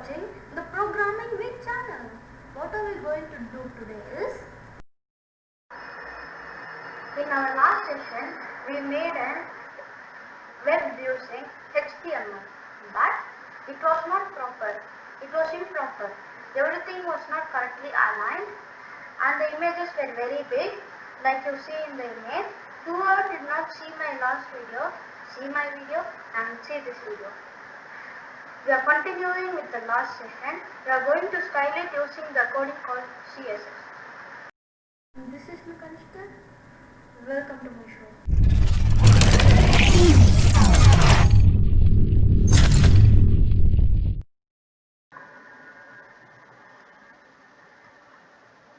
watching the Programming Week channel. What are we going to do today is, in our last session we made a web using HTML, but it was not proper, it was improper. Everything was not correctly aligned and the images were very big, like you see in the image. Whoever did not see my last video, see my video and see this video. We are continuing with the last session. We are going to style it using the coding called CSS. This is Kanishkar. Welcome to my show.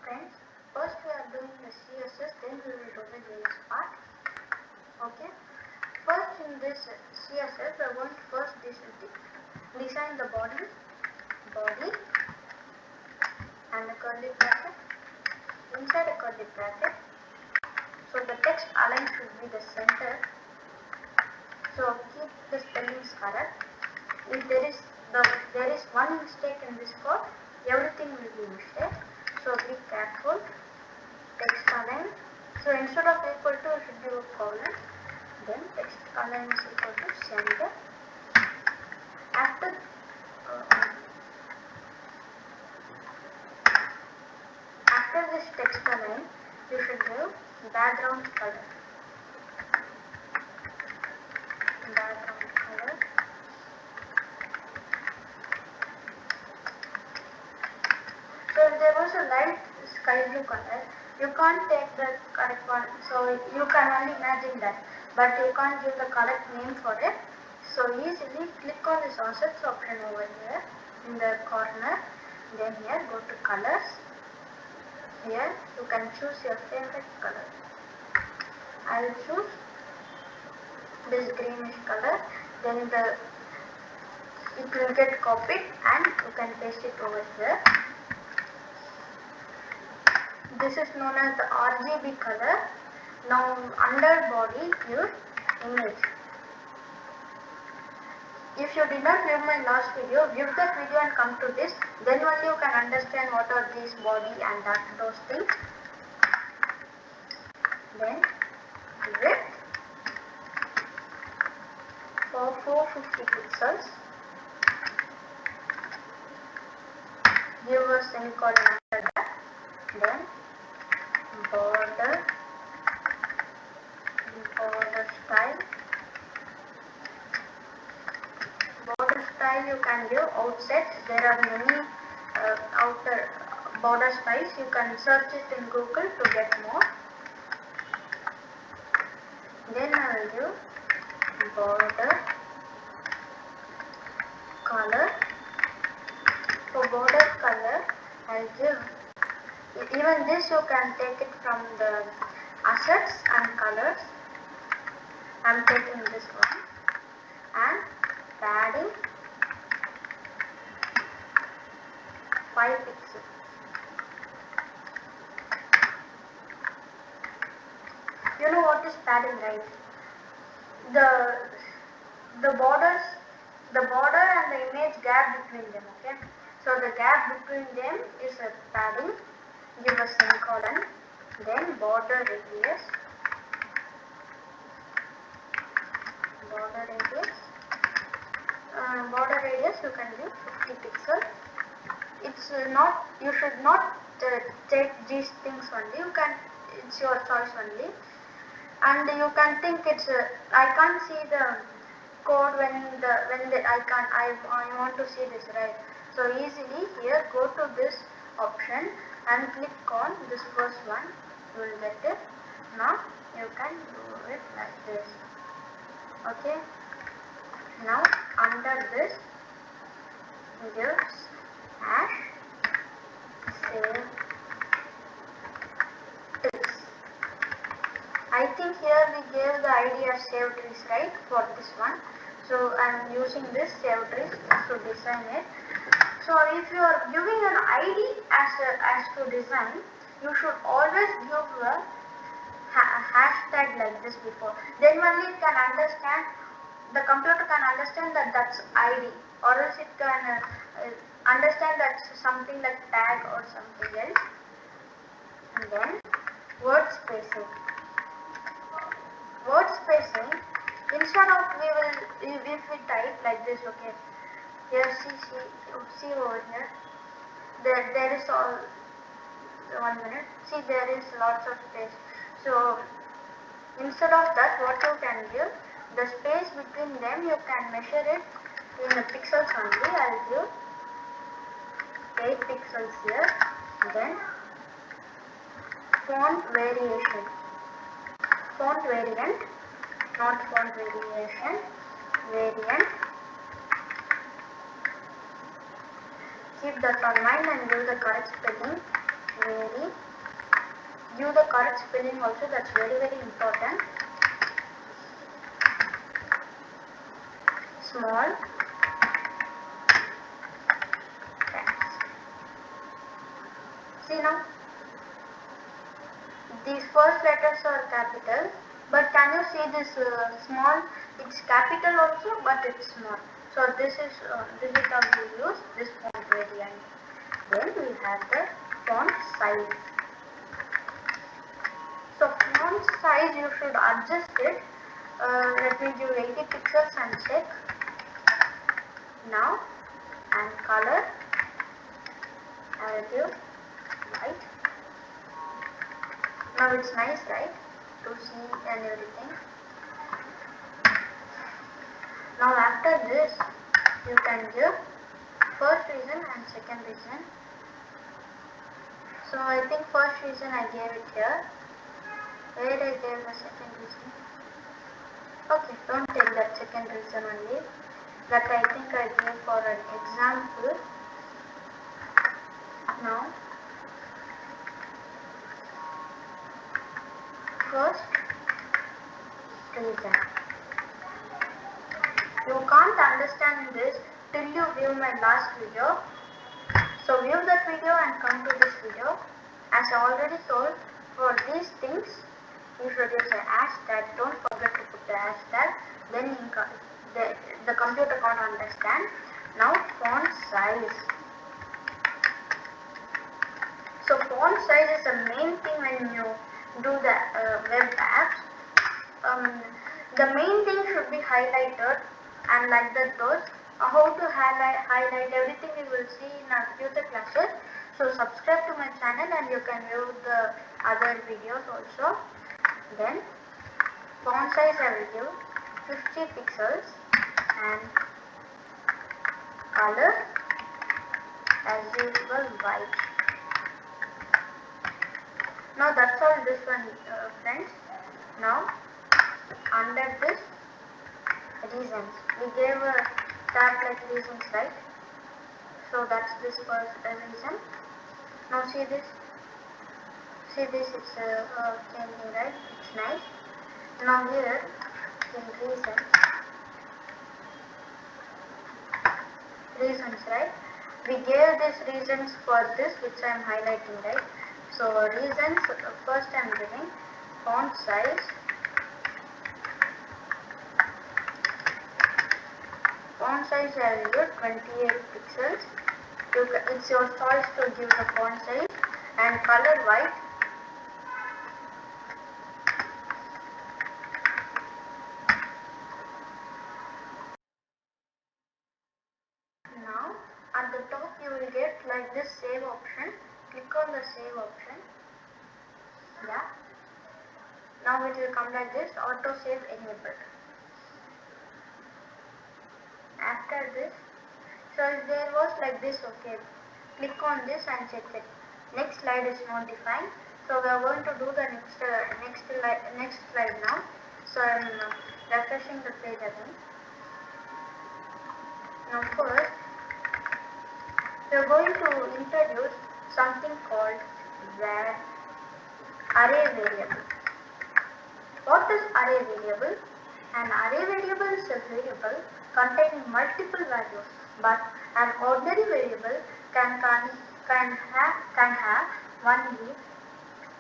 Friends, first we are doing the CSS, then we will do the JS part. Okay. First in this CSS, we are going to first design the body and a curly bracket. Inside a curly bracket, so the text align should be the center. So keep the spellings correct. If there is one mistake in this code, everything will be mistake. So be careful. Text align. So instead of equal to, it should be a colon. Then text align is equal to center. After this text align, you should give background color. So if there was a light sky blue color, you can't take the correct one. So you can only imagine that, but you can't give the correct name for it. So easily click on this assets option over here in the corner. Then here go to colors. Here you can choose your favorite color. I will choose this greenish color. Then it will get copied and you can paste it over here. This is known as the RGB color. Now under body use image. If you did not view my last video, view that video and come to this. Then only you can understand what are these body and those things. Then width for 450 pixels. Give a semicolon after that. Then border style. Border style you can give outside. There are many outer border styles. You can search it in Google to get more. Then I will give border color. For border color, I will give, even this you can take it from the assets and colors. I am taking this one. And padding 5 pixels. You know what is padding, right? The border and the image gap between them. Okay. So the gap between them is a padding. Give a semicolon. Then border radius. Border radius you can give 50 pixels. You should not take these things only. It's your choice only. And you can think I can't see the code I want to see this, right? So easily here go to this option and click on this first one. You will get it. Now you can do it like this. Okay. Now under this give hash save trees. I think here we gave the ID of save trees, right, for this one. So I am using this save trees to design it. So if you are giving an ID as to design, you should always give a hashtag like this before. Then only it can understand the computer can understand that that's ID, or else it can understand that's something like tag or something else. And then word spacing. Word spacing, instead of if we type like this, okay, here see over here, there is all, 1 minute, see there is lots of space. So instead of that, what you can give, the space between them you can measure it in the pixels only. I'll give 8 pixels here. Then font variation, font variant, not font variation, variant. Keep that on mind and give the correct spelling. Vary. Give the correct spelling also, that's very important. Small text. See now, these first letters are capital, but can you see this small? It's capital also, but it's small. So this is how we use this font variant. Then we have the font size. So font size, you should adjust it. Let me give 80 pixels and check. Now, and color, I will give white. Now it's nice, right, to see and everything. Now after this, you can give first reason and second reason. So I think first reason I gave it here. Where I gave the second reason? Okay, don't take that second reason only. That I think I gave for an example. Now, first reason. You can't understand this till you view my last video. So view that video and come to this video. As I already told, for these things, you should use a hashtag. Don't forget to put the hashtag. Then the computer can't understand. Now font size. So font size is the main thing when you do the web apps. The main thing should be highlighted, and like that goes. How to highlight everything you will see in our future classes. So subscribe to my channel and you can view the other videos also. Then font size I will give 50 pixels and color as usual white. Now that's all this one, friends. Now under this reasons, we gave a tab like reasons, right? So that's this first reason. Now see this, it's changing, right? It's nice. Now here in reasons, right? We gave these reasons for this, which I am highlighting, right? So reasons, first I am giving font size, I will give 28 pixels. It's your choice to give the font size, and color white. Now at the top you will get like this save option. Click on the save option. Yeah. Now it will come like this, auto save enabled. After this, so if there was like this, okay, click on this and check it. Next slide is not defined, so we are going to do the next slide now. So I am refreshing the page again. Now first, we are going to introduce something called array variable. What is array variable? An array variable is a variable containing multiple values, but an ordinary variable can have only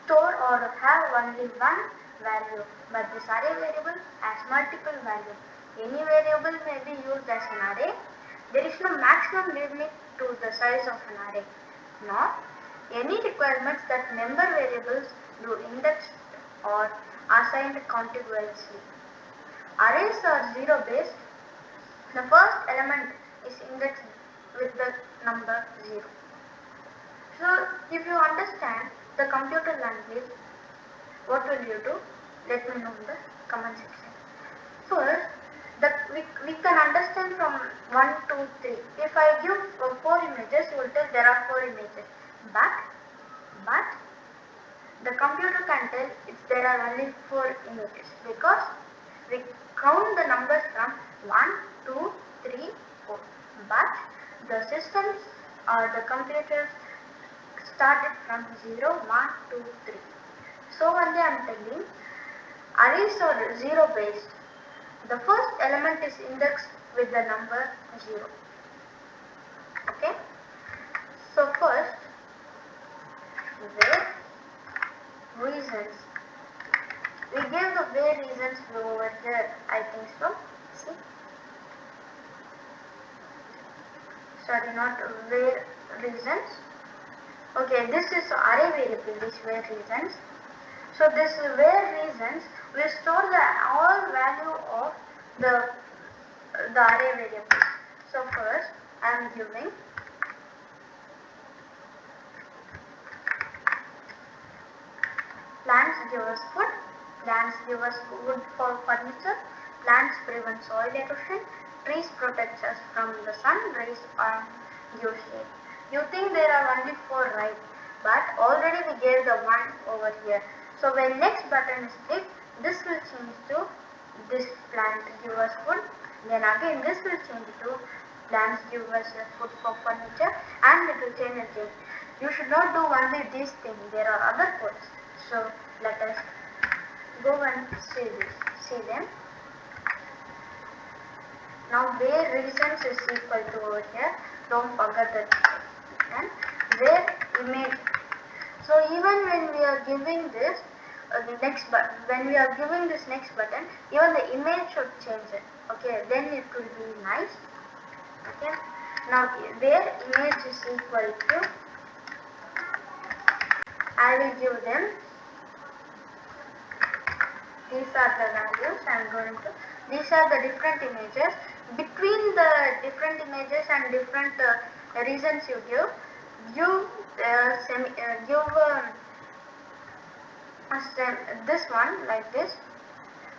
store or have only one value, but this array variable has multiple values. Any variable may be used as an array. There is no maximum limit to the size of an array. Nor any requirements that member variables do indexed or assigned contiguously. Arrays are zero based. The first element is indexed with the number 0. So if you understand the computer language, what will you do? Let me know in the comment section. First, we can understand from 1, 2, 3. If I give 4 images, you will tell there are 4 images. But the computer can tell there are only 4 images because we count the numbers from 1, 2, 3, 4. But the systems or the computers started from 0, 1, 2, 3. So only I am telling arrays are 0 based. The first element is indexed with the number 0. Okay. So first, where reasons. We gave the where reasons over here, I think so. See? Sorry, not where reasons. Okay, this is array variable, this where reasons. So this where reasons will store the all value of the array variable. So first I am giving plants give us food, plants give us wood for furniture, plants prevent soil erosion, trees protect us from the sun rays and give shade. You think there are only 4, right? But already we gave the 1 over here. So when next button is clicked, this will change to this plant give us food. Then again this will change to plants give us food for furniture, and it will change again. You should not do only these things. There are other codes. So let us go and see them. Now where reasons is equal to over here. Don't forget that. And where image. So even when we are giving this the next button, when we are giving this next button, even the image should change it. Okay, then it will be nice. Okay. Now where image is equal to, I will give them. These are the values I am going to. These are the different images. Between the different images and different reasons you give this one like this,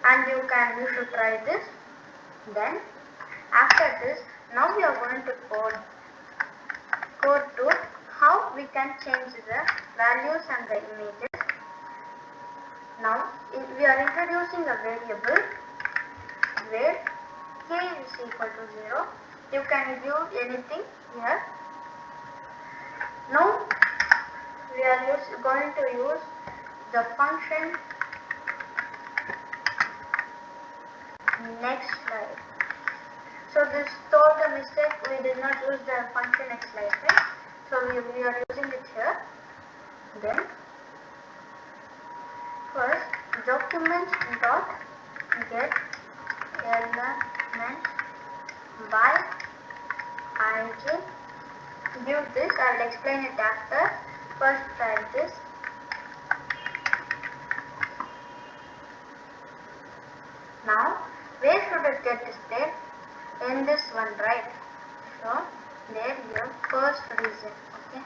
and you should try this. Then after this, now we are going to code to how we can change the values and the images. Now we are introducing a variable where k is equal to 0. You can give anything here. Now we are going to use the function next slide. So this total mistake, we did not use the function next slide, right? So we are using it here. Then first documents dot get element by ij. Give this, I will explain it after. First try this. Now where should it get displayed? In this one, right? So there your first reason. Okay.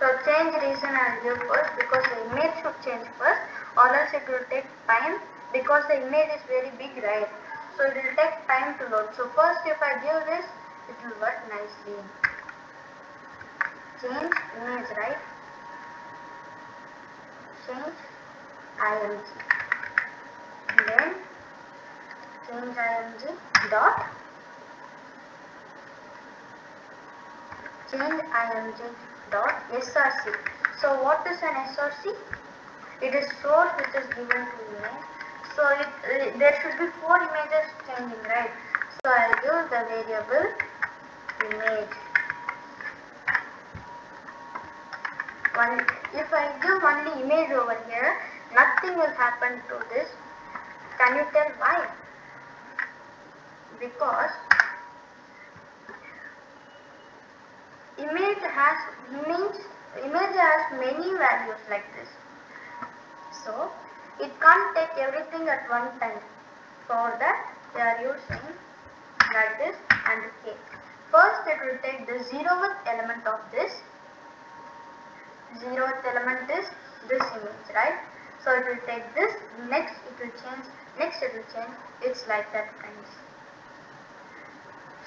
So change reason I will give first because the image should change first, or else it will take time because the image is very big, right? So it will take time to load. So first if I give this, it will work nicely. Change image, right? Change img. Then change img dot change img dot src. So what is an src? It is source which is given to image. So there should be 4 images changing, right? So I will use the variable image. If I give only image over here, Nothing will happen to this. Can you tell why? Because image has many values like this. So it can't take everything at one time. For that they are using like this and k. First it will take the 0th element of this. 0th element is this image, right? So it will take this, next it will change, next it will change. It's like that, friends.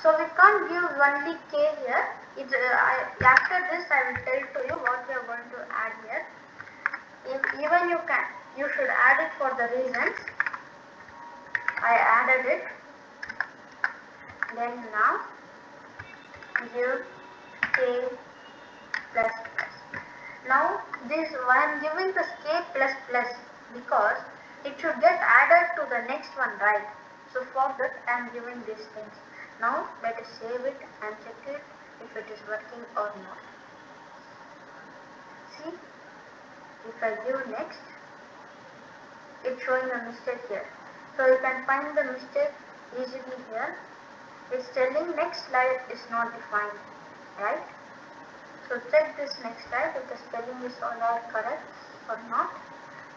So we can't give only k here. After this I will tell to you what we are going to add here. Even you should add it for the reasons. I added it. Then now give k plus plus. Now this I am giving this k plus plus because it should get added to the next one, right? So for that I am giving these things. Now let us save it and check it if it is working or not. See, if I give next, it's showing a mistake here. So you can find the mistake easily here. It's telling next slide is not defined, right? So check this next slide if the spelling is all correct or not,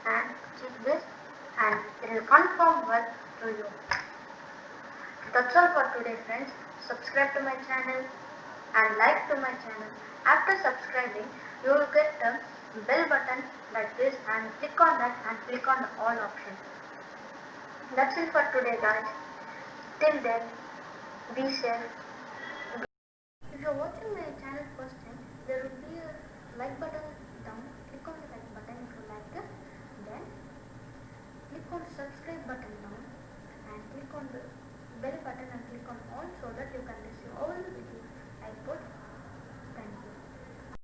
and check this and it will confirm work to you. That's all for today, friends. Subscribe to my channel and like to my channel. After subscribing, you will get the bell button like this and click on that and click on the all option. That's it for today, guys. Till then, be safe. If you are watching my channel first time, there will be a like button down. Click on the like button if you like it. Then click on the subscribe button down and click on the bell button and click on all